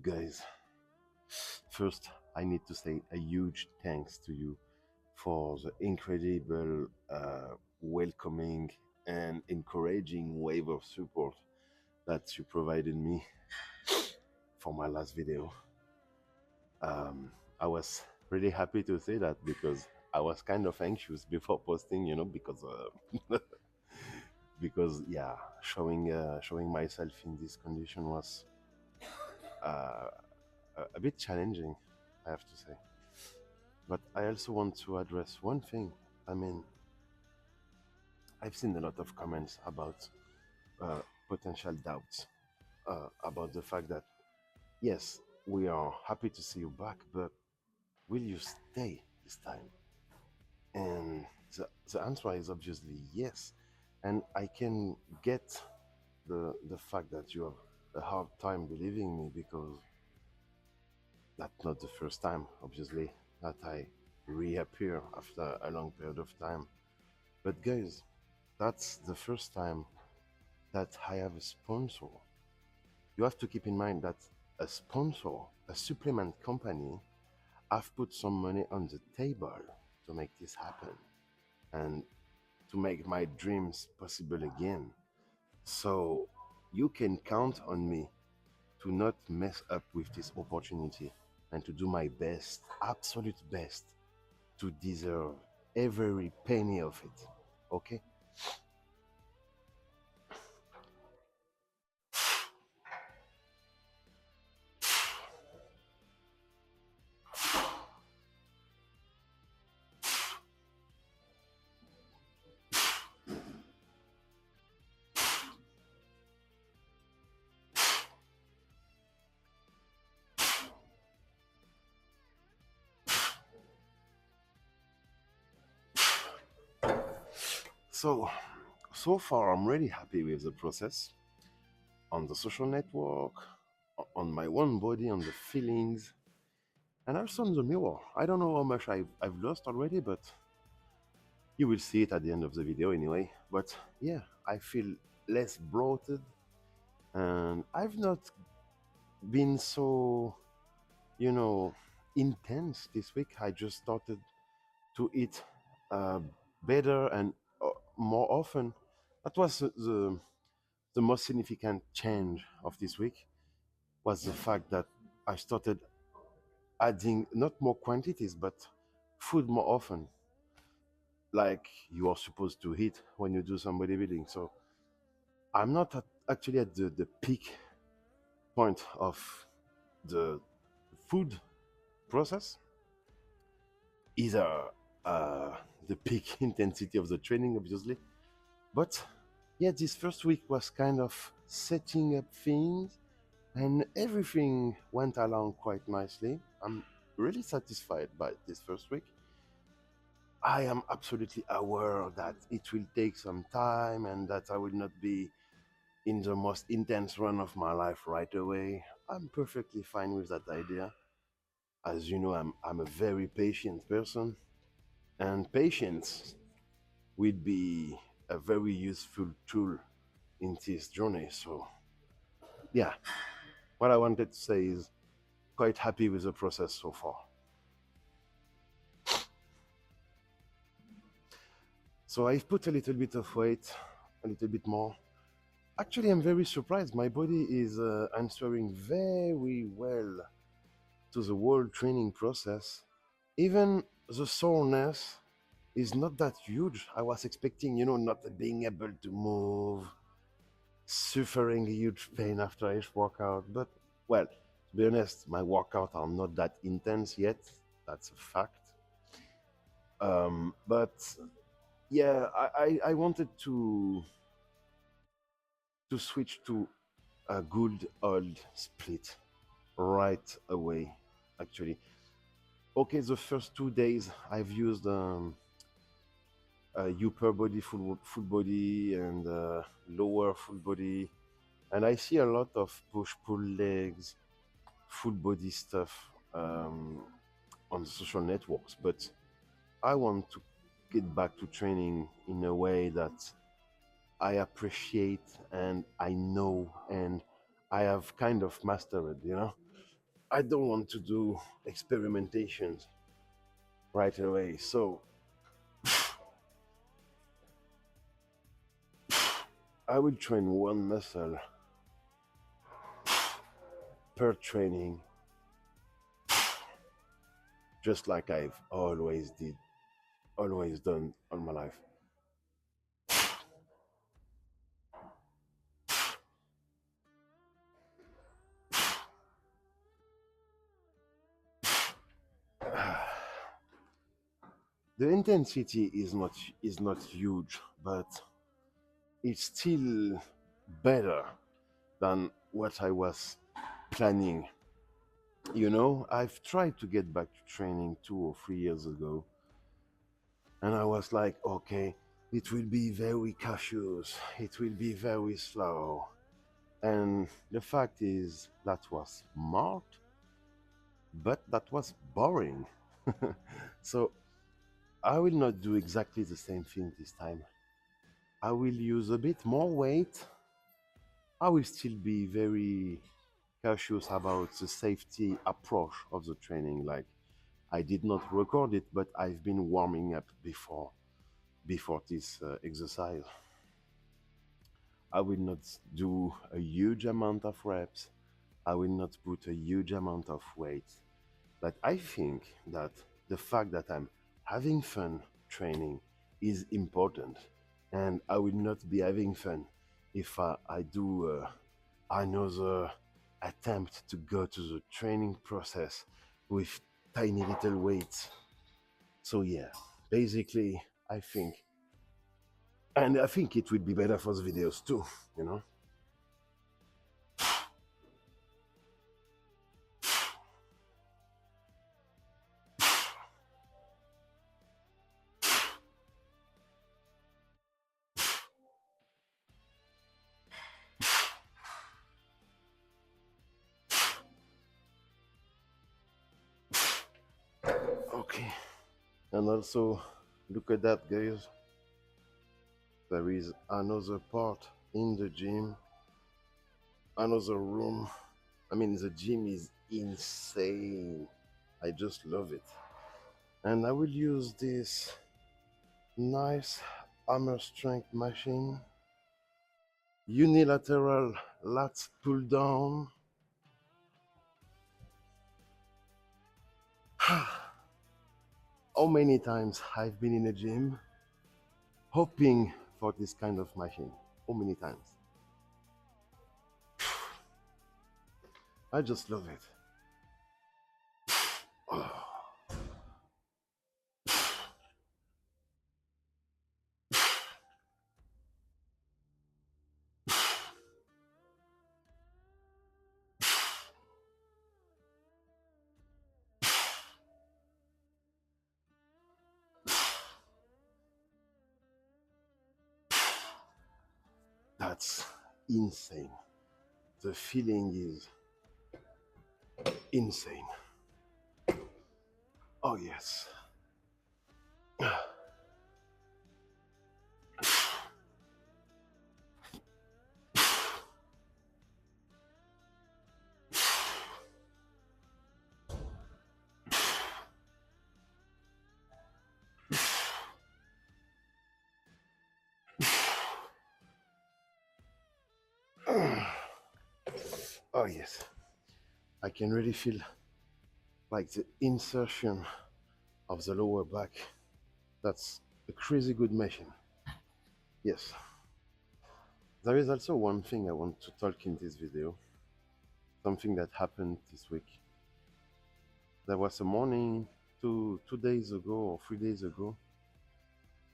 guys, first I need to say a huge thanks to you for the incredible, welcoming and encouraging wave of support that you provided me for my last video. I was really happy to say that because I was kind of anxious before posting, because yeah, showing myself in this condition was uh, a bit challenging, I have to say. But I also want to address one thing. I mean, I've seen a lot of comments about potential doubts about the fact that yes, we are happy to see you back, but will you stay this time? And the answer is obviously yes. And I can get the fact that you have a hard time believing me, because that's not the first time, obviously, that I reappear after a long period of time. But guys, that's the first time that I have a sponsor. You have to keep in mind that a sponsor, a supplement company, have put some money on the table to make this happen and to make my dreams possible again. So you can count on me to not mess up with this opportunity and to do my best, absolute best, to deserve every penny of it. Okay? So far I'm really happy with the process on the social network, on my own body, on the feelings, and also on the mirror. I don't know how much I've lost already, but you will see it at the end of the video anyway. But yeah, I feel less bloated, and I've not been so, intense this week. I just started to eat uh, better and more often. That was the most significant change of this week, was the fact that I started adding not more quantities but food more often, like you are supposed to eat when you do some bodybuilding. So I'm not actually at the peak point of the food process, either the peak intensity of the training, obviously. But yeah, this first week was kind of setting up things, and everything went along quite nicely. I'm really satisfied by this first week. I am absolutely aware that it will take some time and that I will not be in the most intense run of my life right away. I'm perfectly fine with that idea. As you know, I'm a very patient person, and patience will be a very useful tool in this journey. So yeah, what I wanted to say is quite happy with the process so far. So I've put a little bit of weight, a little bit more. Actually, I'm very surprised. My body is answering very well to the whole training process. Even the soreness is not that huge. I was expecting, not being able to move, suffering a huge pain after each workout. But, well, to be honest, my workouts are not that intense yet. That's a fact. But yeah, I wanted to switch to a good old split right away, actually. Okay, the first 2 days I've used upper body, full body, and lower full body, and I see a lot of push-pull legs, full body stuff on the social networks. But I want to get back to training in a way that I appreciate and I know and I have kind of mastered, I don't want to do experimentations right away. So I will train one muscle per training, just like I've always done all my life. The intensity is not huge, but it's still better than what I was planning. You know, I've tried to get back to training 2 or 3 years ago, and I was like, okay, it will be very cautious, it will be very slow. And the fact is, that was smart, but that was boring. So I will not do exactly the same thing this time. I will use a bit more weight. I will still be very cautious about the safety approach of the training. Like, I did not record it, but I've been warming up before this exercise. I will not do a huge amount of reps. I will not put a huge amount of weight. But I think that the fact that I'm having fun training is important. And I will not be having fun if I do another attempt to go to the training process with tiny little weights. So yeah, basically, I think, and I think it would be better for the videos too, you know. Okay, and also look at that, guys. There is another part in the gym, another room. I mean, the gym is insane. I just love it. And I will use this nice hammer strength machine, unilateral lats pull down. How many times I've been in a gym hoping for this kind of machine? How many times? I just love it. Oh. That's insane. The feeling is insane. Oh yes. Oh yes. I can really feel like the insertion of the lower back. That's a crazy good machine. Yes. There is also one thing I want to talk in this video. Something that happened this week. There was a morning, 2 days ago or 3 days ago.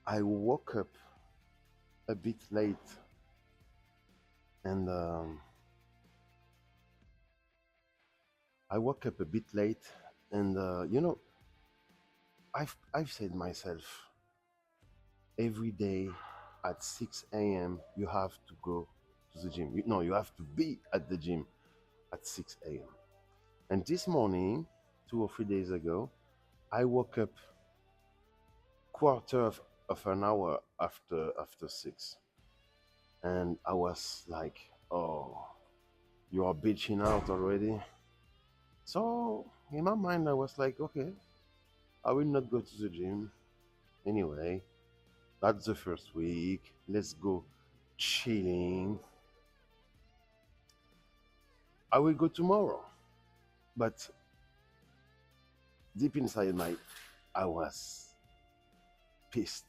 I woke up a bit late, and you know, I've said myself, every day at 6 a.m. you have to go to the gym. You have to be at the gym at 6 a.m. And this morning, 2 or 3 days ago, I woke up quarter of an hour after 6, and I was like, oh, you are bitching out already. So in my mind, I was like, okay, I will not go to the gym anyway. That's the first week. Let's go chilling. I will go tomorrow. But deep inside I was pissed.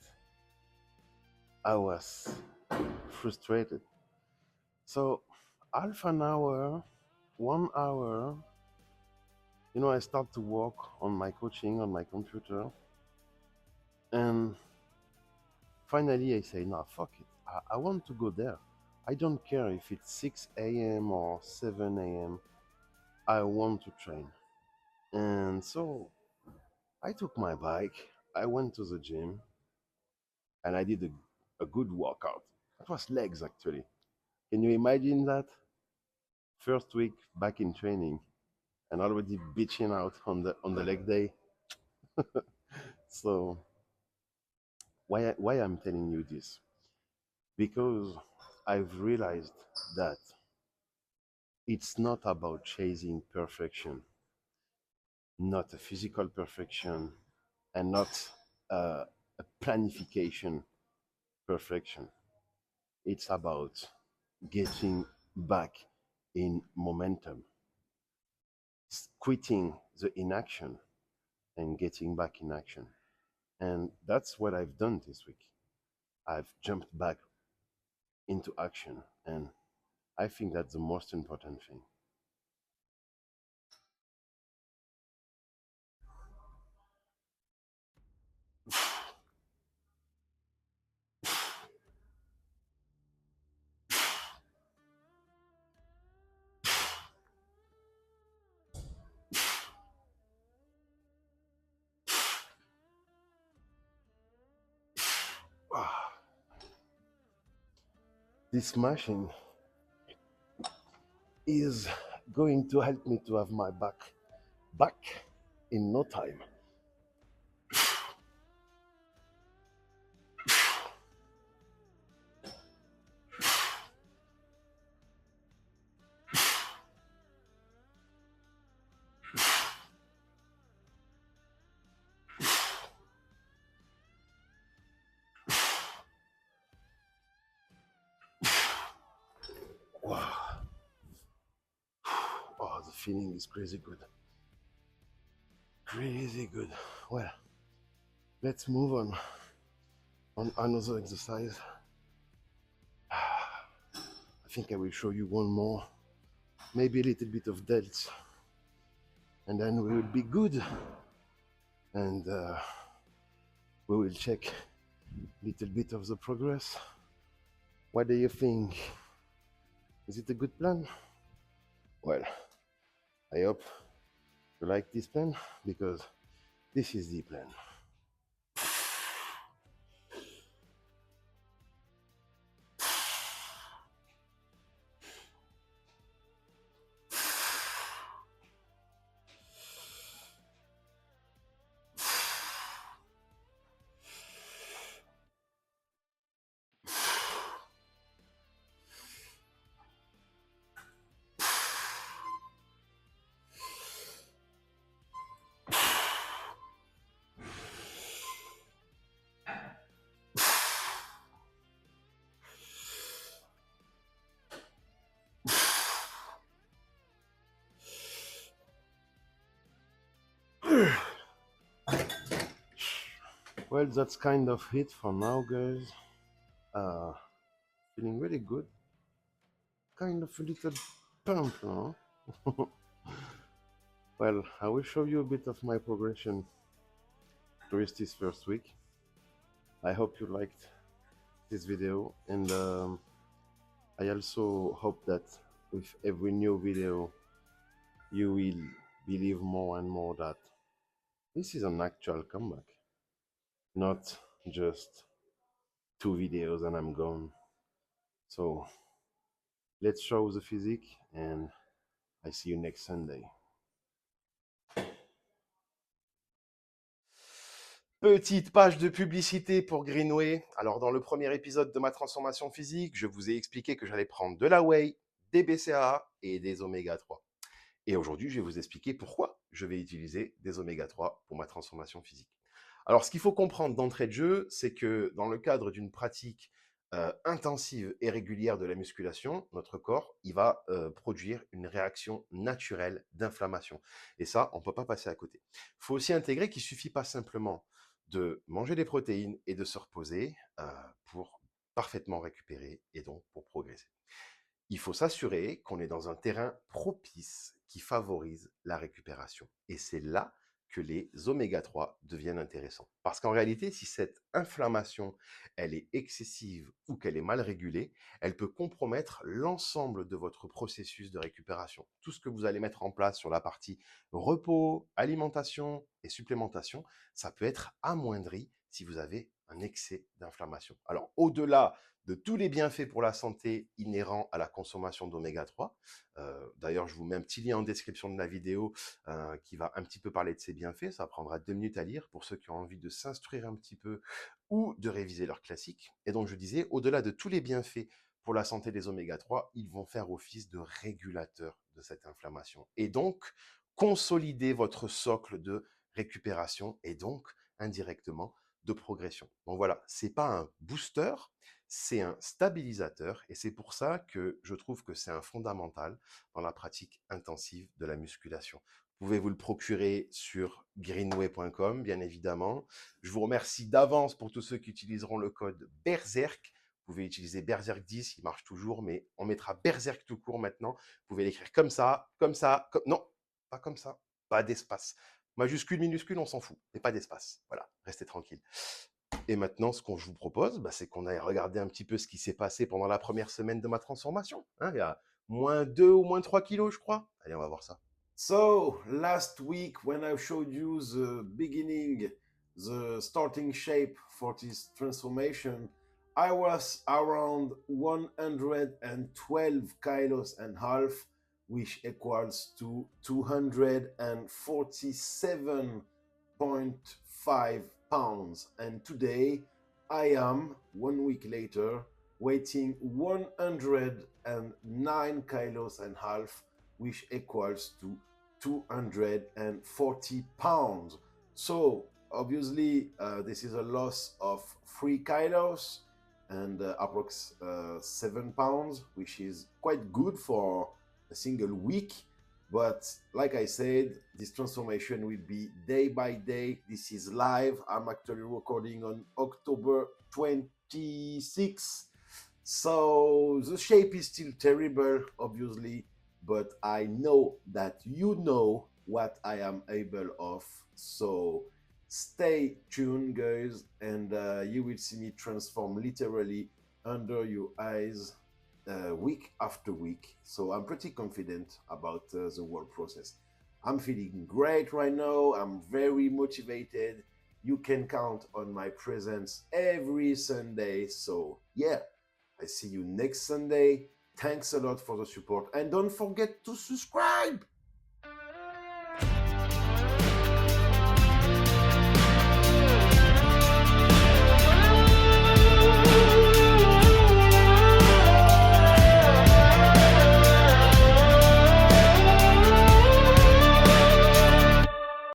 I was frustrated. So half an hour, 1 hour, I start to work on my coaching on my computer, and finally I say, no, fuck it. I want to go there. I don't care if it's 6 a.m. or 7 a.m. I want to train. And so I took my bike, I went to the gym, and I did a good workout. It was legs actually. Can you imagine that? First week back in training and already bitching out on the leg day. So why I'm telling you this? Because I've realized that it's not about chasing perfection, not a physical perfection, and not a planification perfection. It's about getting back in momentum, quitting the inaction and getting back in action. And that's what I've done this week. I've jumped back into action, and I think that's the most important thing. This machine is going to help me to have my back in no time. Wow. Oh, the feeling is crazy good. Crazy good. Well, let's move on another exercise. I think I will show you one more, maybe a little bit of delts, and then we will be good. And we will check a little bit of the progress. What do you think? Is it a good plan? Well, I hope you like this plan, because this is the plan. Well, that's kind of it for now, guys. Feeling really good. Kind of a little pump, huh? Well, I will show you a bit of my progression during this first week. I hope you liked this video, and I also hope that with every new video you will believe more and more that this is an actual comeback, not just 2 videos and I'm gone. So let's show the physique, and I see you next Sunday. Petite page de publicité pour Greenway. Alors, dans le premier épisode de ma transformation physique, je vous ai expliqué que j'allais prendre de la whey, des BCAA et des oméga 3. Et aujourd'hui, je vais vous expliquer pourquoi je vais utiliser des oméga 3 pour ma transformation physique. Alors, ce qu'il faut comprendre d'entrée de jeu, c'est que dans le cadre d'une pratique intensive et régulière de la musculation, notre corps, il va produire une réaction naturelle d'inflammation. Et ça, on ne peut pas passer à côté. Il faut aussi intégrer qu'il ne suffit pas simplement de manger des protéines et de se reposer pour parfaitement récupérer et donc pour progresser. Il faut s'assurer qu'on est dans un terrain propice qui favorise la récupération. Et c'est là que les oméga 3 deviennent intéressants. Parce qu'en réalité, si cette inflammation, elle est excessive ou qu'elle est mal régulée, elle peut compromettre l'ensemble de votre processus de récupération. Tout ce que vous allez mettre en place sur la partie repos, alimentation et supplémentation, ça peut être amoindri si vous avez un excès d'inflammation. Alors, au-delà de tous les bienfaits pour la santé inhérents à la consommation d'oméga 3. D'ailleurs, je vous mets un petit lien en description de la vidéo qui va un petit peu parler de ces bienfaits. Ça prendra 2 minutes à lire pour ceux qui ont envie de s'instruire un petit peu ou de réviser leurs classiques. Et donc, je disais, au-delà de tous les bienfaits pour la santé des oméga 3, ils vont faire office de régulateurs de cette inflammation. Et donc, consolider votre socle de récupération et donc, indirectement, de progression. Donc voilà, c'est pas un booster, c'est un stabilisateur et c'est pour ça que je trouve que c'est un fondamental dans la pratique intensive de la musculation. Vous pouvez vous le procurer sur greenway.com, bien évidemment. Je vous remercie d'avance pour tous ceux qui utiliseront le code BERZERK. Vous pouvez utiliser BERZERK10, il marche toujours, mais on mettra BERZERK tout court maintenant. Vous pouvez l'écrire comme ça, non, pas comme ça, pas d'espace. Majuscule, minuscule, on s'en fout, mais pas d'espace. Voilà, restez tranquille. Et maintenant, ce que je vous propose, c'est qu'on aille regarder un petit peu ce qui s'est passé pendant la première semaine de ma transformation. Hein, il y a moins 2 ou moins 3 kilos, je crois. Allez, on va voir ça. So, last week, when I showed you the beginning, the starting shape for this transformation, I was around 112 kilos and half, which equals to 247.5 pounds. And today, I am, 1 week later, weighing 109 kilos and half, which equals to 240 pounds. So obviously this is a loss of 3 kilos and approx 7 pounds, which is quite good for a single week. But like I said, this transformation will be day by day. This is live. I'm actually recording on October 26th. So the shape is still terrible, obviously, but I know that you know what I am able of. So stay tuned, guys, and you will see me transform literally under your eyes week after week. So I'm pretty confident about the whole process. I'm feeling great right now. I'm very motivated. You can count on my presence every Sunday. So yeah, I see you next Sunday. Thanks a lot for the support. And don't forget to subscribe.